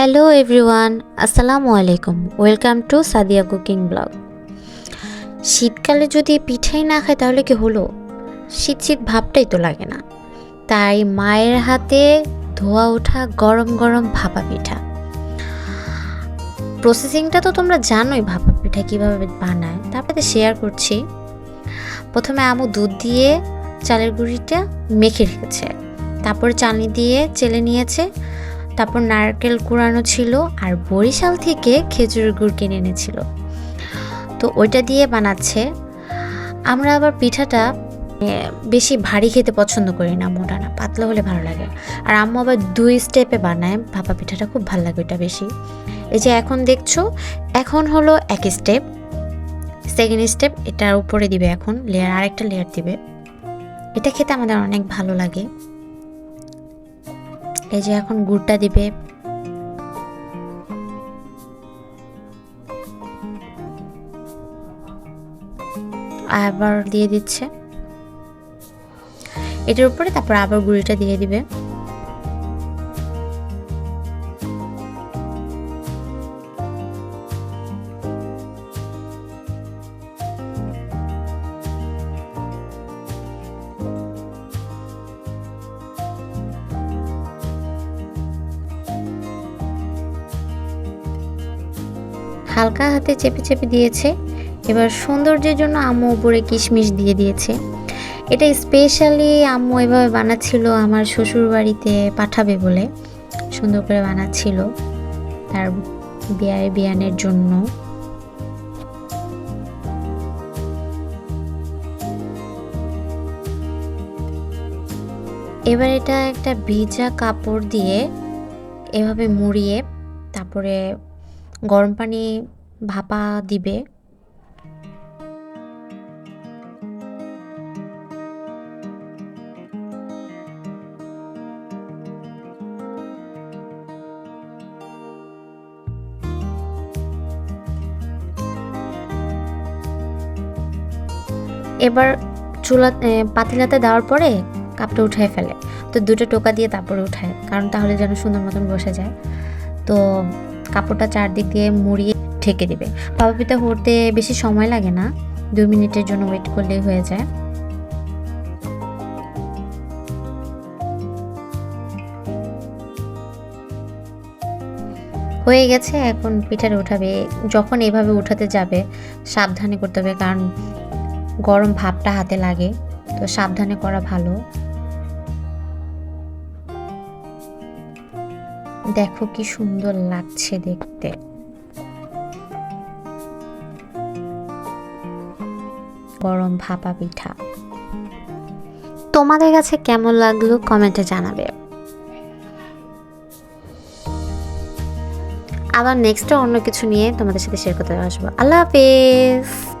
Hello everyone, আসসালামু আলাইকুম। Welcome to Sadia cooking blog. শীতকালে যদি পিঠাই না খাই তাহলে কি হলো? শীত শীত ভাবটাই তো লাগে না। তাই মায়ের হাতে ধোয়া ওঠা গরম গরম ভাপা পিঠা। প্রসেসিংটা তো তোমরা জানোই, ভাপা পিঠা কীভাবে বানায়, তারপরে শেয়ার করছি। প্রথমে আমু দুধ দিয়ে চালের গুঁড়িটা মেখে রেখেছে, তারপরে চালনি দিয়ে চেলে নিয়েছে, তারপর নারকেল কুড়ানো ছিল আর বরিশাল থেকে খেজুরের গুড় কিনে এনেছিল, তো ওইটা দিয়ে বানাচ্ছে। আমরা আবার পিঠাটা বেশি ভারী খেতে পছন্দ করি না, মোটা না, পাতলা হলে ভালো লাগে। আর আম্মু আবার 2 স্টেপে বানায় ভাপা পিঠাটা, খুব ভালো লাগে ওইটা বেশি। এই যে এখন দেখছো, এখন হলো এক স্টেপ, সেকেন্ড স্টেপ এটার উপরে দিবে, এখন লেয়ার, আরেকটা লেয়ার দিবে। এটা খেতে আমাদের অনেক ভালো লাগে। এই যে এখন গুড়টা দিবে, আবার দিয়ে দিচ্ছে এটার উপরে, তারপর আবার গুঁড়িটা দিয়ে দিবে। হালকা হাতে চেপে চেপে দিয়েছে। এবার সৌন্দর্যের জন্য আম্মু উপরে কিশমিশ দিয়ে দিয়েছে। এটা স্পেশালি আম্মু এভাবে বানাচ্ছিল আমার শ্বশুর বাড়িতে পাঠাবে বলে, সুন্দর করে বানাচ্ছিল তার বিয়ানের জন্য। এবার এটা একটা ভিজা কাপড় দিয়ে এভাবে মুড়িয়ে তারপরে গরম পানি ভাপা দিবে। এবার পাতিলাতে দেওয়ার পরে কাপটা উঠায় ফেলে, তো দুটো টোকা দিয়ে তারপরে উঠায়, কারণ তাহলে যেন সুন্দর মতন বসে যায়। তো কাপড়টা চারদিক দিয়ে মুড়িয়ে ঢেকে দিবে। ভাপা পিঠা হতে বেশি সময় লাগে না, 2 মিনিটের জন্য ওয়েট করলেই হয়ে যায়। হয়ে গেছে, এখন পিঠাটা উঠাবে। যখন এভাবে উঠাতে যাবে সাবধানে করতে হবে, কারণ গরম ভাপটা হাতে লাগে, তো সাবধানে করা ভালো। দেখো কি সুন্দর লাগছে দেখতে। গরম ভাপা পিঠা তোমাদের কাছে কেমন লাগলো কমেন্টে জানাবে। আবার নেক্সট অন্য কিছু নিয়ে তোমাদের সাথে শেয়ার করতে আসবো। আল্লাহ হাফেজ।